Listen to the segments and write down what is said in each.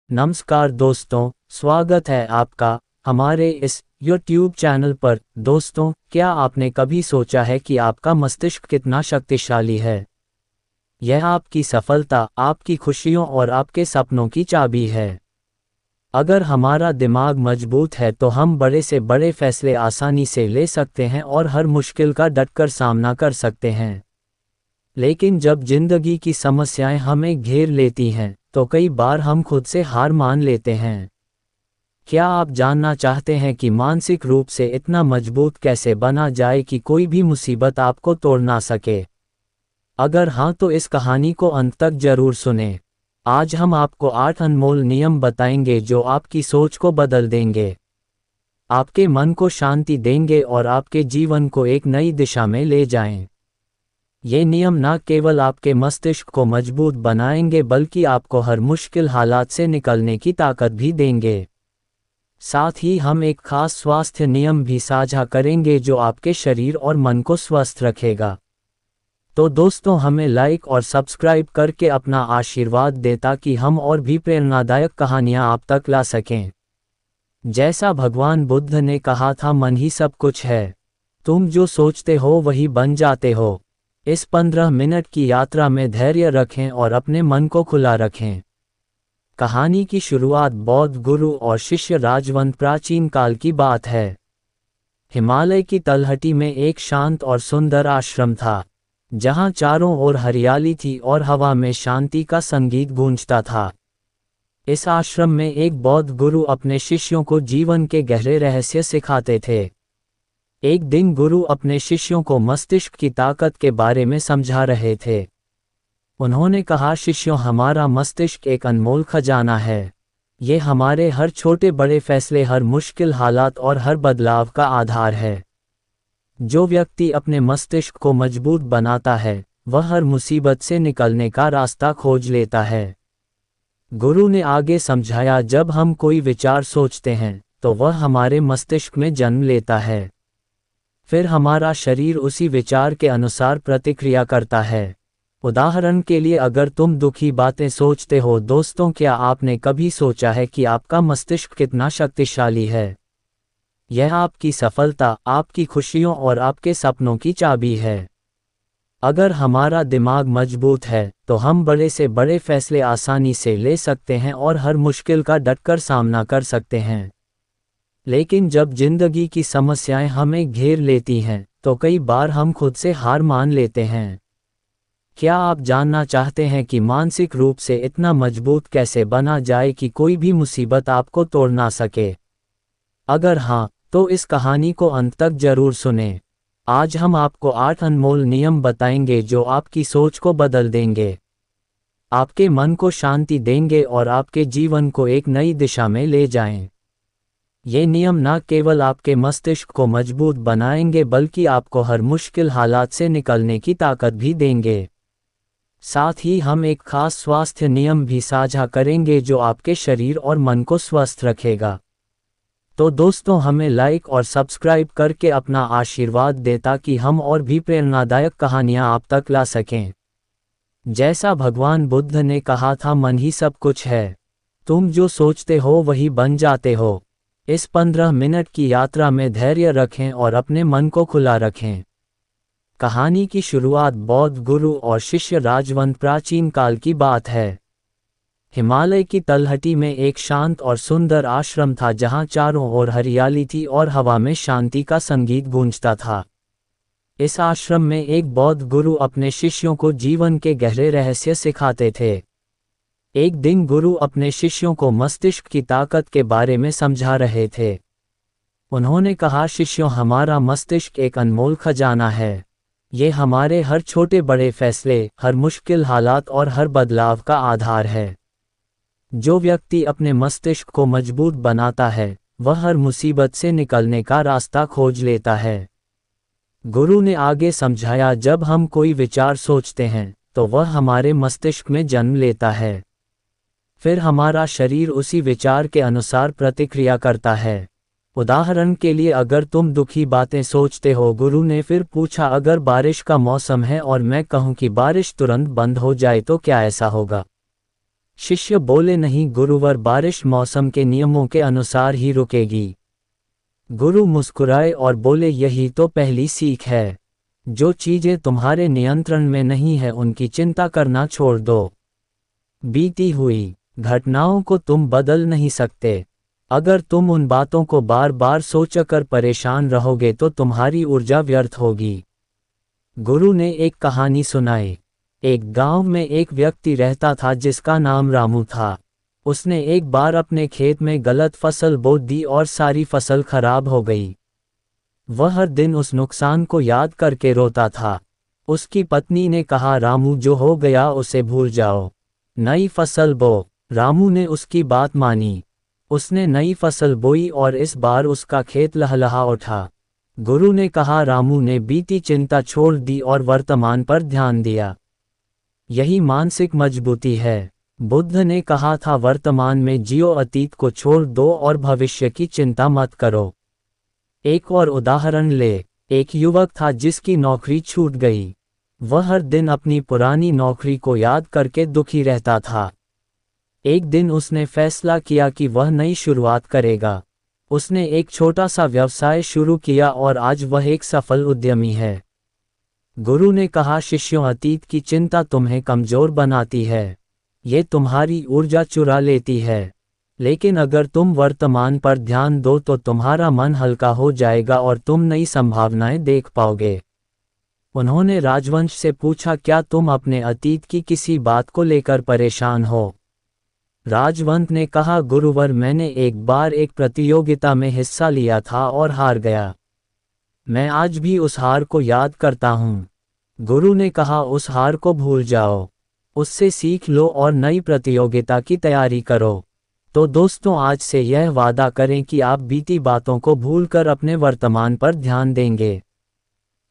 नमस्कार दोस्तों, स्वागत है आपका हमारे इस YouTube चैनल पर। दोस्तों, क्या आपने कभी सोचा है कि आपका मस्तिष्क कितना शक्तिशाली है? यह आपकी सफलता, आपकी खुशियों और आपके सपनों की चाबी है। अगर हमारा दिमाग मजबूत है तो हम बड़े से बड़े फैसले आसानी से ले सकते हैं और हर मुश्किल का डटकर सामना कर सकते हैं। लेकिन जब जिंदगी की समस्याएं हमें घेर लेती हैं, तो कई बार हम खुद से हार मान लेते हैं। क्या आप जानना चाहते हैं कि मानसिक रूप से इतना मजबूत कैसे बना जाए कि कोई भी मुसीबत आपको तोड़ ना सके? अगर हाँ, तो इस कहानी को अंत तक जरूर सुनें। आज हम आपको 8 अनमोल नियम बताएंगे जो आपकी सोच को बदल देंगे, आपके मन को शांति देंगे और आपके जीवन को एक नई दिशा में ले जाएं। ये नियम न केवल आपके मस्तिष्क को मजबूत बनाएंगे बल्कि आपको हर मुश्किल हालात से निकलने की ताकत भी देंगे। साथ ही हम एक खास स्वास्थ्य नियम भी साझा करेंगे जो आपके शरीर और मन को स्वस्थ रखेगा। तो दोस्तों, हमें लाइक और सब्सक्राइब करके अपना आशीर्वाद दें ताकि हम और भी प्रेरणादायक कहानियां आप तक ला सकें। जैसा भगवान बुद्ध ने कहा था, मन ही सब कुछ है। तुम जो सोचते हो वही बन जाते हो। इस 15 मिनट की यात्रा में धैर्य रखें और अपने मन को खुला रखें। कहानी की शुरुआत बौद्ध गुरु और शिष्य राजवंत प्राचीन काल की बात है। हिमालय की तलहटी में एक शांत और सुंदर आश्रम था, जहां चारों ओर हरियाली थी और हवा में शांति का संगीत गूंजता था। इस आश्रम में एक बौद्ध गुरु अपने शिष्यों को जीवन के गहरे रहस्य सिखाते थे। एक दिन गुरु अपने शिष्यों को मस्तिष्क की ताकत के बारे में समझा रहे थे। उन्होंने कहा, शिष्यों, हमारा मस्तिष्क एक अनमोल खजाना है। ये हमारे हर छोटे बड़े फैसले, हर मुश्किल हालात और हर बदलाव का आधार है। जो व्यक्ति अपने मस्तिष्क को मजबूत बनाता है, वह हर मुसीबत से निकलने का रास्ता खोज लेता है। गुरु ने आगे समझाया, जब हम कोई विचार सोचते हैं तो वह हमारे मस्तिष्क में जन्म लेता है। फिर हमारा शरीर उसी विचार के अनुसार प्रतिक्रिया करता है। उदाहरण के लिए, अगर तुम दुखी बातें सोचते हो दोस्तों, क्या आपने कभी सोचा है कि आपका मस्तिष्क कितना शक्तिशाली है? यह आपकी सफलता, आपकी खुशियों और आपके सपनों की चाबी है। अगर हमारा दिमाग मजबूत है तो हम बड़े से बड़े फैसले आसानी से ले सकते हैं और हर मुश्किल का डटकर सामना कर सकते हैं। लेकिन जब जिंदगी की समस्याएं हमें घेर लेती हैं, तो कई बार हम खुद से हार मान लेते हैं। क्या आप जानना चाहते हैं कि मानसिक रूप से इतना मजबूत कैसे बना जाए कि कोई भी मुसीबत आपको तोड़ ना सके? अगर हाँ, तो इस कहानी को अंत तक जरूर सुनें। आज हम आपको 8 अनमोल नियम बताएंगे जो आपकी सोच को बदल देंगे, आपके मन को शांति देंगे और आपके जीवन को एक नई दिशा में ले जाएं। ये नियम न केवल आपके मस्तिष्क को मजबूत बनाएंगे बल्कि आपको हर मुश्किल हालात से निकलने की ताकत भी देंगे। साथ ही हम एक खास स्वास्थ्य नियम भी साझा करेंगे जो आपके शरीर और मन को स्वस्थ रखेगा। तो दोस्तों, हमें लाइक और सब्सक्राइब करके अपना आशीर्वाद दें ताकि हम और भी प्रेरणादायक कहानियां आप तक ला सकें। जैसा भगवान बुद्ध ने कहा था, मन ही सब कुछ है। तुम जो सोचते हो वही बन जाते हो। इस 15 मिनट की यात्रा में धैर्य रखें और अपने मन को खुला रखें। कहानी की शुरुआत बौद्ध गुरु और शिष्य राजवंत प्राचीन काल की बात है। हिमालय की तलहटी में एक शांत और सुंदर आश्रम था, जहां चारों ओर हरियाली थी और हवा में शांति का संगीत गूंजता था। इस आश्रम में एक बौद्ध गुरु अपने शिष्यों को जीवन के गहरे रहस्य सिखाते थे। एक दिन गुरु अपने शिष्यों को मस्तिष्क की ताकत के बारे में समझा रहे थे। उन्होंने कहा, शिष्यों, हमारा मस्तिष्क एक अनमोल खजाना है। ये हमारे हर छोटे बड़े फैसले, हर मुश्किल हालात और हर बदलाव का आधार है। जो व्यक्ति अपने मस्तिष्क को मजबूत बनाता है, वह हर मुसीबत से निकलने का रास्ता खोज लेता है। गुरु ने आगे समझाया, जब हम कोई विचार सोचते हैं तो वह हमारे मस्तिष्क में जन्म लेता है। फिर हमारा शरीर उसी विचार के अनुसार प्रतिक्रिया करता है। उदाहरण के लिए, अगर तुम दुखी बातें सोचते हो, गुरु ने फिर पूछा, अगर बारिश का मौसम है और मैं कहूं कि बारिश तुरंत बंद हो जाए तो क्या ऐसा होगा? शिष्य बोले, नहीं गुरुवर, बारिश मौसम के नियमों के अनुसार ही रुकेगी। गुरु मुस्कुराए और बोले, यही तो पहली सीख है। जो चीजें तुम्हारे नियंत्रण में नहीं है उनकी चिंता करना छोड़ दो। बीती हुई घटनाओं को तुम बदल नहीं सकते। अगर तुम उन बातों को बार बार सोचकर परेशान रहोगे तो तुम्हारी ऊर्जा व्यर्थ होगी। गुरु ने एक कहानी सुनाई। एक गांव में एक व्यक्ति रहता था जिसका नाम रामू था। उसने एक बार अपने खेत में गलत फसल बो दी और सारी फसल खराब हो गई। वह हर दिन उस नुकसान को याद करके रोता था। उसकी पत्नी ने कहा, रामू, जो हो गया उसे भूल जाओ, नई फसल बो। रामू ने उसकी बात मानी। उसने नई फसल बोई और इस बार उसका खेत लहलहा उठा। गुरु ने कहा, रामू ने बीती चिंता छोड़ दी और वर्तमान पर ध्यान दिया। यही मानसिक मजबूती है। बुद्ध ने कहा था, वर्तमान में जियो, अतीत को छोड़ दो और भविष्य की चिंता मत करो। एक और उदाहरण ले। एक युवक था जिसकी नौकरी छूट गई। वह हर दिन अपनी पुरानी नौकरी को याद करके दुखी रहता था। एक दिन उसने फैसला किया कि वह नई शुरुआत करेगा। उसने एक छोटा सा व्यवसाय शुरू किया और आज वह एक सफल उद्यमी है। गुरु ने कहा, शिष्यों, अतीत की चिंता तुम्हें कमजोर बनाती है। ये तुम्हारी ऊर्जा चुरा लेती है। लेकिन अगर तुम वर्तमान पर ध्यान दो तो तुम्हारा मन हल्का हो जाएगा और तुम नई संभावनाएं देख पाओगे। उन्होंने राजवंश से पूछा, क्या तुम अपने अतीत की किसी बात को लेकर परेशान हो? राजवंश ने कहा, गुरुवर, मैंने एक बार एक प्रतियोगिता में हिस्सा लिया था और हार गया। मैं आज भी उस हार को याद करता हूँ। गुरु ने कहा, उस हार को भूल जाओ, उससे सीख लो और नई प्रतियोगिता की तैयारी करो। तो दोस्तों, आज से यह वादा करें कि आप बीती बातों को भूलकर अपने वर्तमान पर ध्यान देंगे।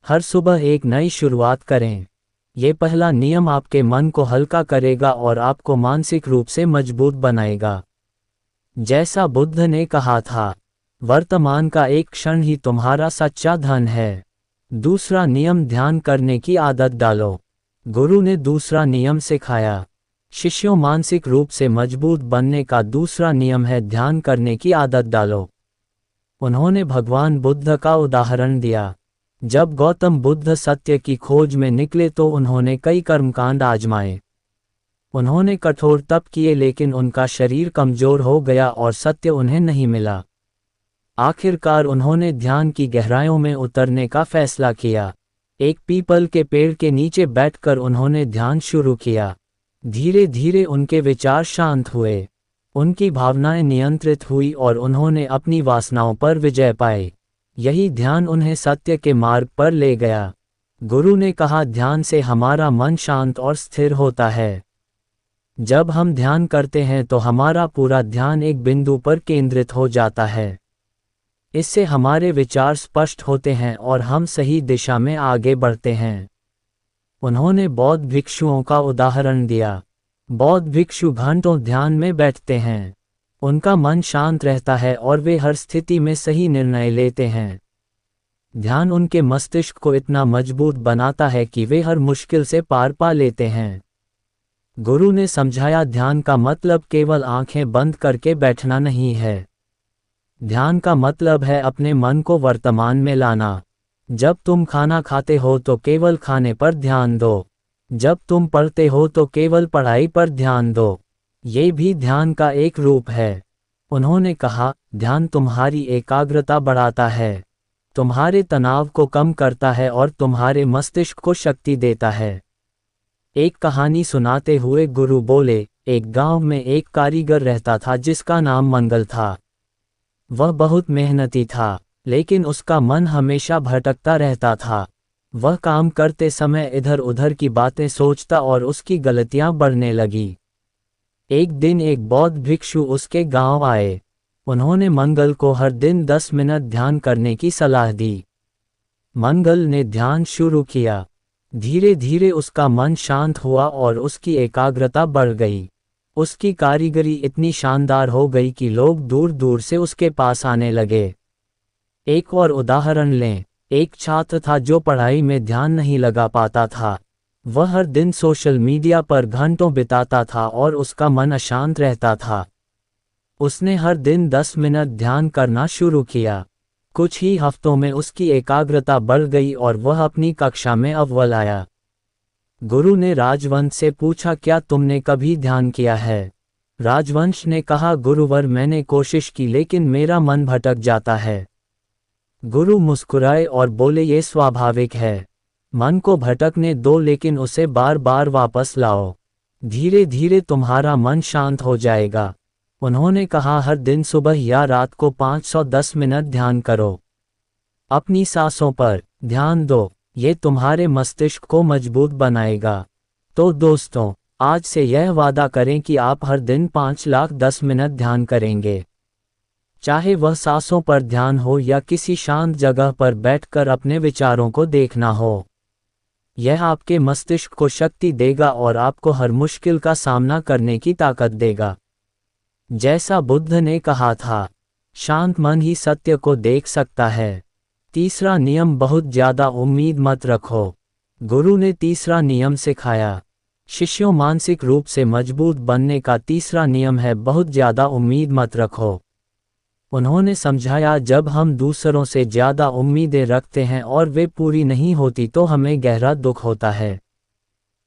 हर सुबह एक नई शुरुआत करें। ये पहला नियम आपके मन को हल्का करेगा और आपको मानसिक रूप से मजबूत बनाएगा। जैसा बुद्ध ने कहा था, वर्तमान का एक क्षण ही तुम्हारा सच्चा धन है। दूसरा नियम, ध्यान करने की आदत डालो। गुरु ने दूसरा नियम सिखाया। शिष्यों, मानसिक रूप से मजबूत बनने का दूसरा नियम है ध्यान करने की आदत डालो। उन्होंने भगवान बुद्ध का उदाहरण दिया। जब गौतम बुद्ध सत्य की खोज में निकले तो उन्होंने कई कर्मकांड आजमाए। उन्होंने कठोर तप किए लेकिन उनका शरीर कमजोर हो गया और सत्य उन्हें नहीं मिला। आखिरकार उन्होंने ध्यान की गहराइयों में उतरने का फैसला किया। एक पीपल के पेड़ के नीचे बैठकर उन्होंने ध्यान शुरू किया। धीरे धीरे उनके विचार शांत हुए, उनकी भावनाएं नियंत्रित हुई और उन्होंने अपनी वासनाओं पर विजय पाई। यही ध्यान उन्हें सत्य के मार्ग पर ले गया। गुरु ने कहा, ध्यान से हमारा मन शांत और स्थिर होता है। जब हम ध्यान करते हैं तो हमारा पूरा ध्यान एक बिंदु पर केंद्रित हो जाता है। इससे हमारे विचार स्पष्ट होते हैं और हम सही दिशा में आगे बढ़ते हैं। उन्होंने बौद्ध भिक्षुओं का उदाहरण दिया। बौद्ध भिक्षु घंटों ध्यान में बैठते हैं। उनका मन शांत रहता है और वे हर स्थिति में सही निर्णय लेते हैं। ध्यान उनके मस्तिष्क को इतना मजबूत बनाता है कि वे हर मुश्किल से पार पा लेते हैं। गुरु ने समझाया, ध्यान का मतलब केवल आंखें बंद करके बैठना नहीं है। ध्यान का मतलब है अपने मन को वर्तमान में लाना। जब तुम खाना खाते हो तो केवल खाने पर ध्यान दो। जब तुम पढ़ते हो तो केवल पढ़ाई पर ध्यान दो। ये भी ध्यान का एक रूप है। उन्होंने कहा, ध्यान तुम्हारी एकाग्रता बढ़ाता है, तुम्हारे तनाव को कम करता है और तुम्हारे मस्तिष्क को शक्ति देता है। एक कहानी सुनाते हुए गुरु बोले, एक गांव में एक कारीगर रहता था जिसका नाम मंगल था। वह बहुत मेहनती था, लेकिन उसका मन हमेशा भटकता रहता था। वह काम करते समय इधर उधर की बातें सोचता और उसकी गलतियां बढ़ने लगी। एक दिन एक बौद्ध भिक्षु उसके गांव आए। उन्होंने मंगल को हर दिन 10 मिनट ध्यान करने की सलाह दी। मंगल ने ध्यान शुरू किया। धीरे धीरे उसका मन शांत हुआ और उसकी एकाग्रता बढ़ गई। उसकी कारीगरी इतनी शानदार हो गई कि लोग दूर दूर से उसके पास आने लगे। एक और उदाहरण लें। एक छात्र था जो पढ़ाई में ध्यान नहीं लगा पाता था। वह हर दिन सोशल मीडिया पर घंटों बिताता था और उसका मन अशांत रहता था। उसने हर दिन 10 मिनट ध्यान करना शुरू किया। कुछ ही हफ्तों में उसकी एकाग्रता बढ़ गई और वह अपनी कक्षा में अव्वल आया। गुरु ने राजवंश से पूछा, क्या तुमने कभी ध्यान किया है? राजवंश ने कहा, गुरुवर मैंने कोशिश की लेकिन मेरा मन भटक जाता है। गुरु मुस्कुराए और बोले, ये स्वाभाविक है। मन को भटकने दो लेकिन उसे बार बार वापस लाओ। धीरे धीरे तुम्हारा मन शांत हो जाएगा। उन्होंने कहा, हर दिन सुबह या रात को 510 मिनट ध्यान करो। अपनी सांसों पर ध्यान दो, ये तुम्हारे मस्तिष्क को मजबूत बनाएगा। तो दोस्तों, आज से यह वादा करें कि आप हर दिन 5 लाख 10 मिनट ध्यान करेंगे। चाहे वह सांसों पर ध्यान हो या किसी शांत जगह पर बैठकर अपने विचारों को देखना हो। यह आपके मस्तिष्क को शक्ति देगा और आपको हर मुश्किल का सामना करने की ताकत देगा। जैसा बुद्ध ने कहा था, शांत मन ही सत्य को देख सकता है। तीसरा नियम, बहुत ज्यादा उम्मीद मत रखो। गुरु ने तीसरा नियम सिखाया। शिष्यों, मानसिक रूप से मजबूत बनने का तीसरा नियम है, बहुत ज्यादा उम्मीद मत रखो। उन्होंने समझाया, जब हम दूसरों से ज्यादा उम्मीदें रखते हैं और वे पूरी नहीं होती तो हमें गहरा दुख होता है।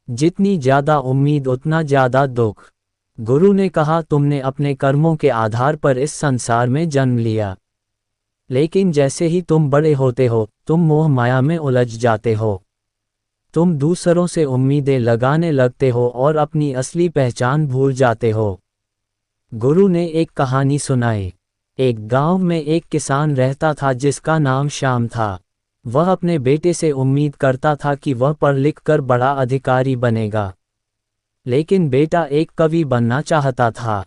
जितनी ज्यादा उम्मीद उतना ज्यादा दुख। गुरु ने कहा, तुमने अपने कर्मों के आधार पर इस संसार में जन्म लिया, लेकिन जैसे ही तुम बड़े होते हो तुम मोह माया में उलझ जाते हो। तुम दूसरों से उम्मीदें लगाने लगते हो और अपनी असली पहचान भूल जाते हो। गुरु ने एक कहानी सुनाई। एक गांव में एक किसान रहता था जिसका नाम श्याम था। वह अपने बेटे से उम्मीद करता था कि वह पढ़ लिख कर बड़ा अधिकारी बनेगा, लेकिन बेटा एक कवि बनना चाहता था।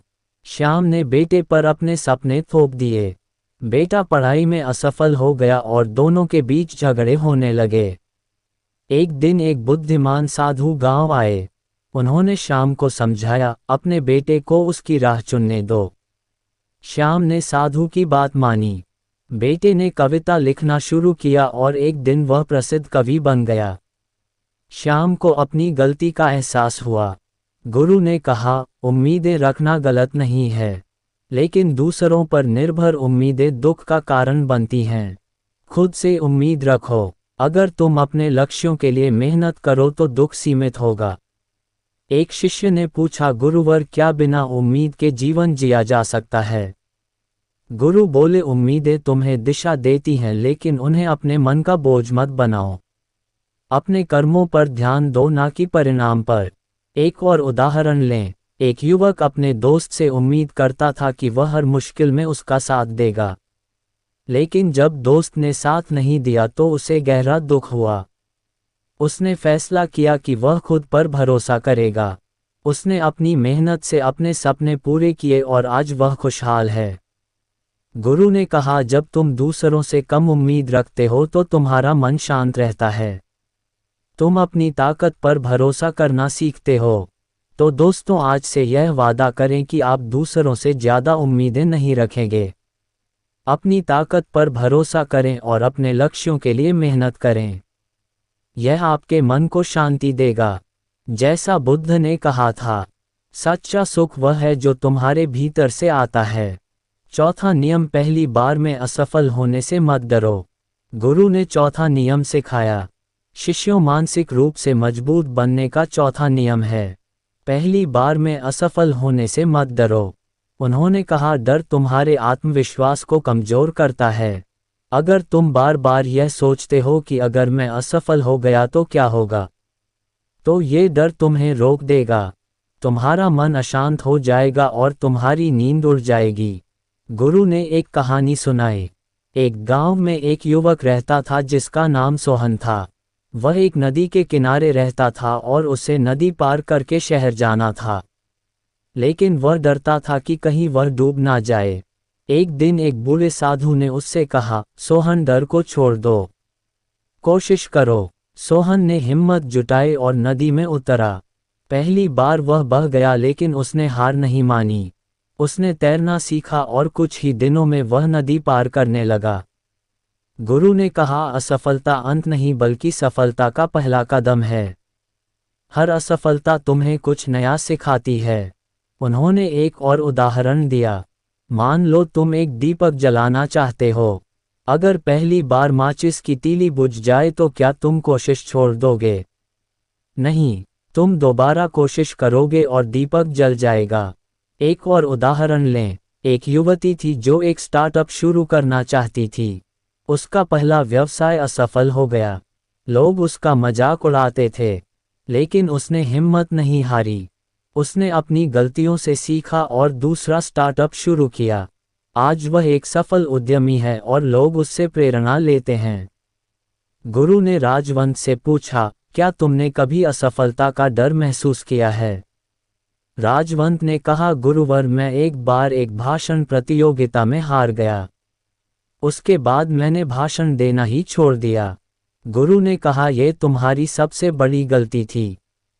श्याम ने बेटे पर अपने सपने थोप दिए। बेटा पढ़ाई में असफल हो गया और दोनों के बीच झगड़े होने लगे। एक दिन एक बुद्धिमान साधु गांव आए। उन्होंने श्याम को समझाया, अपने बेटे को उसकी राह चुनने दो। श्याम ने साधु की बात मानी। बेटे ने कविता लिखना शुरू किया और एक दिन वह प्रसिद्ध कवि बन गया। श्याम को अपनी गलती का एहसास हुआ। गुरु ने कहा, उम्मीदें रखना गलत नहीं है, लेकिन दूसरों पर निर्भर उम्मीदें दुख का कारण बनती हैं। खुद से उम्मीद रखो। अगर तुम अपने लक्ष्यों के लिए मेहनत करो तो दुख सीमित होगा। एक शिष्य ने पूछा, गुरुवर क्या बिना उम्मीद के जीवन जिया जा सकता है? गुरु बोले, उम्मीदें तुम्हें दिशा देती हैं लेकिन उन्हें अपने मन का बोझ मत बनाओ। अपने कर्मों पर ध्यान दो, ना कि परिणाम पर। एक और उदाहरण लें। एक युवक अपने दोस्त से उम्मीद करता था कि वह हर मुश्किल में उसका साथ देगा, लेकिन जब दोस्त ने साथ नहीं दिया तो उसे गहरा दुख हुआ। उसने फैसला किया कि वह खुद पर भरोसा करेगा। उसने अपनी मेहनत से अपने सपने पूरे किए और आज वह खुशहाल है। गुरु ने कहा, जब तुम दूसरों से कम उम्मीद रखते हो तो तुम्हारा मन शांत रहता है। तुम अपनी ताकत पर भरोसा करना सीखते हो। तो दोस्तों, आज से यह वादा करें कि आप दूसरों से ज़्यादा उम्मीदें नहीं रखेंगे। अपनी ताकत पर भरोसा करें और अपने लक्ष्यों के लिए मेहनत करें। यह आपके मन को शांति देगा। जैसा बुद्ध ने कहा था, सच्चा सुख वह है जो तुम्हारे भीतर से आता है। चौथा नियम, पहली बार में असफल होने से मत डरो। गुरु ने चौथा नियम सिखाया। शिष्यों, मानसिक रूप से मजबूत बनने का चौथा नियम है, पहली बार में असफल होने से मत डरो। उन्होंने कहा, डर तुम्हारे आत्मविश्वास को कमजोर करता है। अगर तुम बार बार यह सोचते हो कि अगर मैं असफल हो गया तो क्या होगा, तो ये डर तुम्हें रोक देगा। तुम्हारा मन अशांत हो जाएगा और तुम्हारी नींद उड़ जाएगी। गुरु ने एक कहानी सुनाई। एक गांव में एक युवक रहता था जिसका नाम सोहन था। वह एक नदी के किनारे रहता था और उसे नदी पार करके शहर जाना था, लेकिन वह डरता था कि कहीं वह डूब ना जाए। एक दिन एक बूढ़े साधु ने उससे कहा, सोहन, डर को छोड़ दो, कोशिश करो। सोहन ने हिम्मत जुटाई और नदी में उतरा। पहली बार वह बह गया लेकिन उसने हार नहीं मानी। उसने तैरना सीखा और कुछ ही दिनों में वह नदी पार करने लगा। गुरु ने कहा, असफलता अंत नहीं बल्कि सफलता का पहला कदम है। हर असफलता तुम्हें कुछ नया सिखाती है। उन्होंने एक और उदाहरण दिया। मान लो तुम एक दीपक जलाना चाहते हो। अगर पहली बार माचिस की तीली बुझ जाए तो क्या तुम कोशिश छोड़ दोगे? नहीं, तुम दोबारा कोशिश करोगे और दीपक जल जाएगा। एक और उदाहरण लें। एक युवती थी जो एक स्टार्टअप शुरू करना चाहती थी। उसका पहला व्यवसाय असफल हो गया। लोग उसका मजाक उड़ाते थे, लेकिन उसने हिम्मत नहीं हारी। उसने अपनी गलतियों से सीखा और दूसरा स्टार्टअप शुरू किया। आज वह एक सफल उद्यमी है और लोग उससे प्रेरणा लेते हैं। गुरु ने राजवंत से पूछा, क्या तुमने कभी असफलता का डर महसूस किया है? राजवंत ने कहा, गुरुवर, मैं एक बार एक भाषण प्रतियोगिता में हार गया। उसके बाद मैंने भाषण देना ही छोड़ दिया। गुरु ने कहा, यह तुम्हारी सबसे बड़ी गलती थी।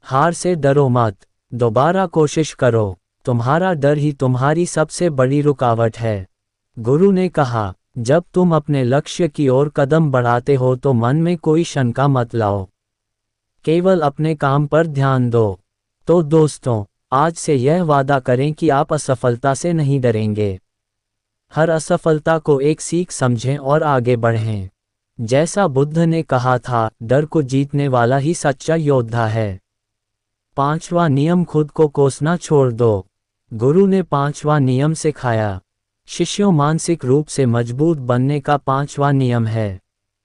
हार से डरो मत, दोबारा कोशिश करो। तुम्हारा डर ही तुम्हारी सबसे बड़ी रुकावट है। गुरु ने कहा, जब तुम अपने लक्ष्य की ओर कदम बढ़ाते हो तो मन में कोई शंका मत लाओ। केवल अपने काम पर ध्यान दो। तो दोस्तों, आज से यह वादा करें कि आप असफलता से नहीं डरेंगे। हर असफलता को एक सीख समझें और आगे बढ़ें। जैसा बुद्ध ने कहा था, डर को जीतने वाला ही सच्चा योद्धा है। 5वां नियम, खुद को कोसना छोड़ दो। गुरु ने 5वां नियम सिखाया। शिष्यों, मानसिक रूप से मजबूत बनने का 5वां नियम है,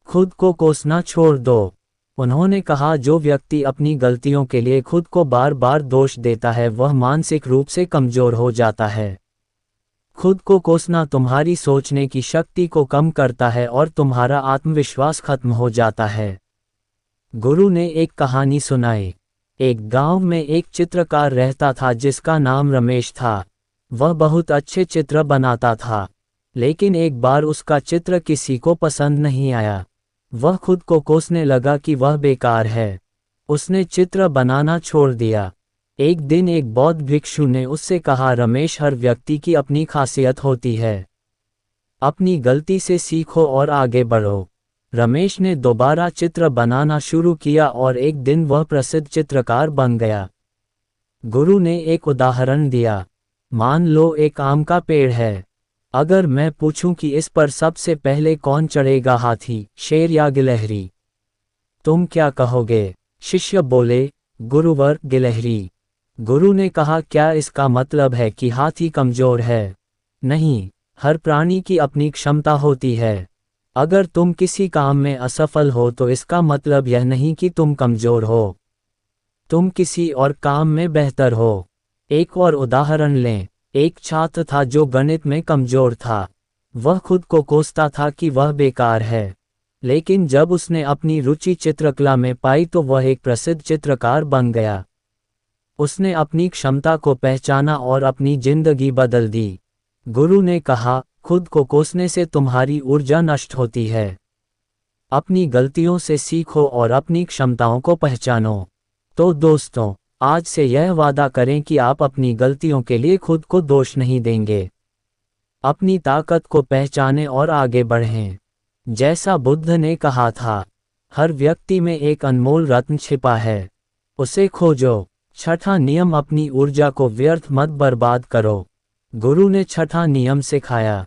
खुद को कोसना छोड़ दो। उन्होंने कहा, जो व्यक्ति अपनी गलतियों के लिए खुद को बार बार दोष देता है वह मानसिक रूप से कमजोर हो जाता है। खुद को कोसना तुम्हारी सोचने की शक्ति को कम करता है और तुम्हारा आत्मविश्वास खत्म हो जाता है। गुरु ने एक कहानी सुनाई। एक गांव में एक चित्रकार रहता था जिसका नाम रमेश था। वह बहुत अच्छे चित्र बनाता था, लेकिन एक बार उसका चित्र किसी को पसंद नहीं आया। वह खुद को कोसने लगा कि वह बेकार है। उसने चित्र बनाना छोड़ दिया। एक दिन एक बौद्ध भिक्षु ने उससे कहा, रमेश, हर व्यक्ति की अपनी खासियत होती है। अपनी गलती से सीखो और आगे बढ़ो। रमेश ने दोबारा चित्र बनाना शुरू किया और एक दिन वह प्रसिद्ध चित्रकार बन गया। गुरु ने एक उदाहरण दिया। मान लो एक आम का पेड़ है। अगर मैं पूछूं कि इस पर सबसे पहले कौन चढ़ेगा, हाथी, शेर या गिलहरी? तुम क्या कहोगे? शिष्य बोले, गुरुवर, गिलहरी। गुरु ने कहा, क्या इसका मतलब है कि हाथी कमजोर है? नहीं, हर प्राणी की अपनी क्षमता होती है। अगर तुम किसी काम में असफल हो तो इसका मतलब यह नहीं कि तुम कमजोर हो। तुम किसी और काम में बेहतर हो। एक और उदाहरण लें। एक छात्र था जो गणित में कमजोर था। वह खुद को कोसता था कि वह बेकार है, लेकिन जब उसने अपनी रुचि चित्रकला में पाई तो वह एक प्रसिद्ध चित्रकार बन गया। उसने अपनी क्षमता को पहचाना और अपनी जिंदगी बदल दी। गुरु ने कहा, खुद को कोसने से तुम्हारी ऊर्जा नष्ट होती है। अपनी गलतियों से सीखो और अपनी क्षमताओं को पहचानो। तो दोस्तों, आज से यह वादा करें कि आप अपनी गलतियों के लिए खुद को दोष नहीं देंगे। अपनी ताकत को पहचानें और आगे बढ़ें। जैसा बुद्ध ने कहा था, हर व्यक्ति में एक अनमोल रत्न छिपा है, उसे खोजो। 6ठा नियम, अपनी ऊर्जा को व्यर्थ मत बर्बाद करो। गुरु ने 6ठा नियम सिखाया।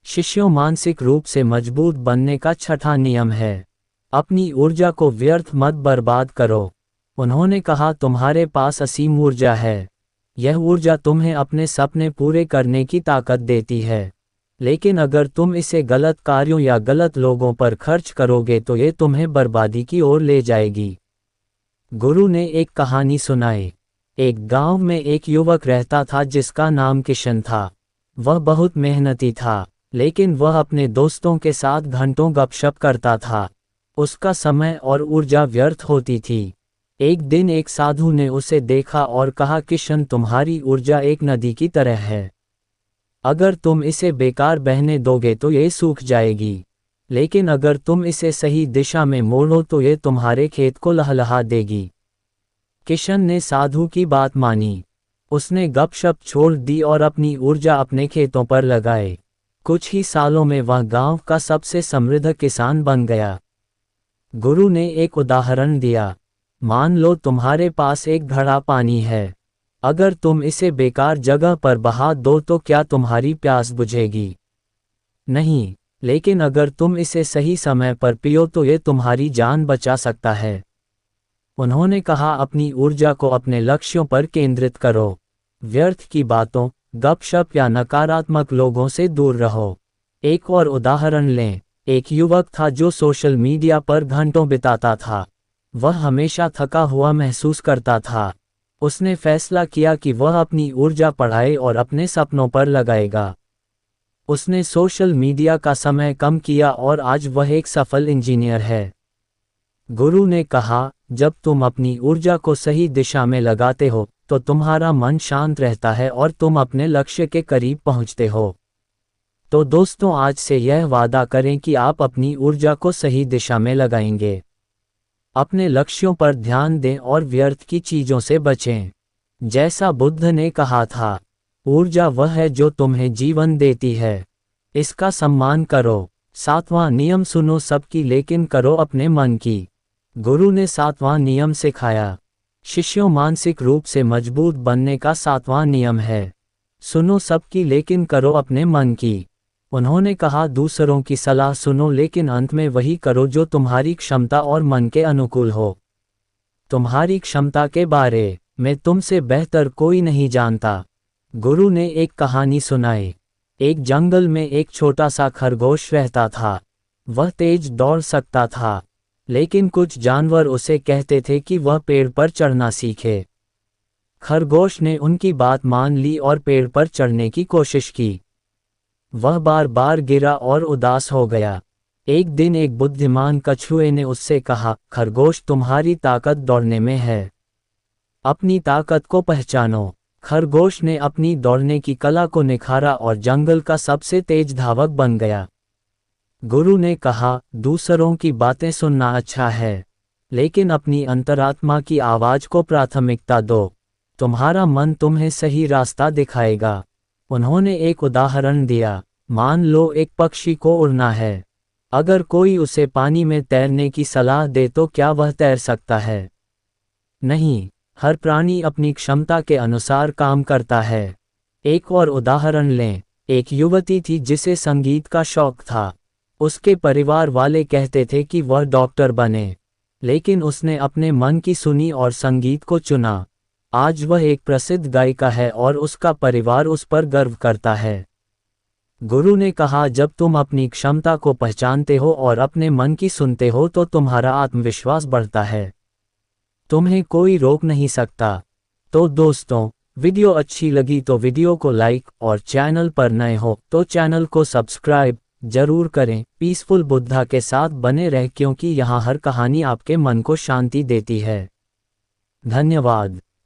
शिष्यों, मानसिक रूप से मजबूत बनने का 6ठा नियम है, अपनी ऊर्जा को व्यर्थ मत बर्बाद करो। उन्होंने कहा, तुम्हारे पास असीम ऊर्जा है। यह ऊर्जा तुम्हें अपने सपने पूरे करने की ताकत देती है, लेकिन अगर तुम इसे गलत कार्यों या गलत लोगों पर खर्च करोगे तो ये तुम्हें बर्बादी की ओर ले जाएगी। गुरु ने एक कहानी सुनाई। एक गांव में एक युवक रहता था जिसका नाम किशन था। वह बहुत मेहनती था, लेकिन वह अपने दोस्तों के साथ घंटों गपशप करता था। उसका समय और ऊर्जा व्यर्थ होती थी। एक दिन एक साधु ने उसे देखा और कहा, किशन, तुम्हारी ऊर्जा एक नदी की तरह है। अगर तुम इसे बेकार बहने दोगे तो ये सूख जाएगी, लेकिन अगर तुम इसे सही दिशा में मोड़ो तो ये तुम्हारे खेत को लहलहा देगी। किशन ने साधु की बात मानी। उसने गपशप छोड़ दी और अपनी ऊर्जा अपने खेतों पर लगाए। कुछ ही सालों में वह गांव का सबसे समृद्ध किसान बन गया। गुरु ने एक उदाहरण दिया। मान लो तुम्हारे पास एक घड़ा पानी है। अगर तुम इसे बेकार जगह पर बहा दो तो क्या तुम्हारी प्यास बुझेगी? नहीं, लेकिन अगर तुम इसे सही समय पर पियो तो ये तुम्हारी जान बचा सकता है। उन्होंने कहा, अपनी ऊर्जा को अपने लक्ष्यों पर केंद्रित करो। व्यर्थ की बातों, गपशप या नकारात्मक लोगों से दूर रहो। एक और उदाहरण लें। एक युवक था जो सोशल मीडिया पर घंटों बिताता था। वह हमेशा थका हुआ महसूस करता था। उसने फैसला किया कि वह अपनी ऊर्जा पढ़ाई और अपने सपनों पर लगाएगा। उसने सोशल मीडिया का समय कम किया और आज वह एक सफल इंजीनियर है। गुरु ने कहा, जब तुम अपनी ऊर्जा को सही दिशा में लगाते हो तो तुम्हारा मन शांत रहता है और तुम अपने लक्ष्य के करीब पहुंचते हो। तो दोस्तों, आज से यह वादा करें कि आप अपनी ऊर्जा को सही दिशा में लगाएंगे। अपने लक्ष्यों पर ध्यान दें और व्यर्थ की चीजों से बचें। जैसा बुद्ध ने कहा था, ऊर्जा वह है जो तुम्हें जीवन देती है, इसका सम्मान करो। 7वां नियम, सुनो सबकी लेकिन करो अपने मन की। गुरु ने 7वां नियम सिखाया। शिष्यों, मानसिक रूप से मजबूत बनने का 7वां नियम है, सुनो सबकी लेकिन करो अपने मन की। उन्होंने कहा, दूसरों की सलाह सुनो लेकिन अंत में वही करो जो तुम्हारी क्षमता और मन के अनुकूल हो। तुम्हारी क्षमता के बारे में तुमसे बेहतर कोई नहीं जानता। गुरु ने एक कहानी सुनाई। एक जंगल में एक छोटा सा खरगोश रहता था। वह तेज दौड़ सकता था, लेकिन कुछ जानवर उसे कहते थे कि वह पेड़ पर चढ़ना सीखे। खरगोश ने उनकी बात मान ली और पेड़ पर चढ़ने की कोशिश की। वह बार बार गिरा और उदास हो गया। एक दिन एक बुद्धिमान कछुए ने उससे कहा, खरगोश, तुम्हारी ताकत दौड़ने में है, अपनी ताकत को पहचानो। खरगोश ने अपनी दौड़ने की कला को निखारा और जंगल का सबसे तेज धावक बन गया। गुरु ने कहा, दूसरों की बातें सुनना अच्छा है, लेकिन अपनी अंतरात्मा की आवाज को प्राथमिकता दो। तुम्हारा मन तुम्हें सही रास्ता दिखाएगा। उन्होंने एक उदाहरण दिया। मान लो एक पक्षी को उड़ना है। अगर कोई उसे पानी में तैरने की सलाह दे तो क्या वह तैर सकता है? नहीं, हर प्राणी अपनी क्षमता के अनुसार काम करता है। एक और उदाहरण लें। एक युवती थी जिसे संगीत का शौक था। उसके परिवार वाले कहते थे कि वह डॉक्टर बने, लेकिन उसने अपने मन की सुनी और संगीत को चुना। आज वह एक प्रसिद्ध गायिका है और उसका परिवार उस पर गर्व करता है। गुरु ने कहा, जब तुम अपनी क्षमता को पहचानते हो और अपने मन की सुनते हो तो तुम्हारा आत्मविश्वास बढ़ता है। तुम्हें कोई रोक नहीं सकता। तो दोस्तों, वीडियो अच्छी लगी तो वीडियो को लाइक और चैनल पर नए हो तो चैनल को सब्सक्राइब जरूर करें। पीसफुल बुद्धा के साथ बने रह, क्योंकि यहाँ हर कहानी आपके मन को शांति देती है। धन्यवाद।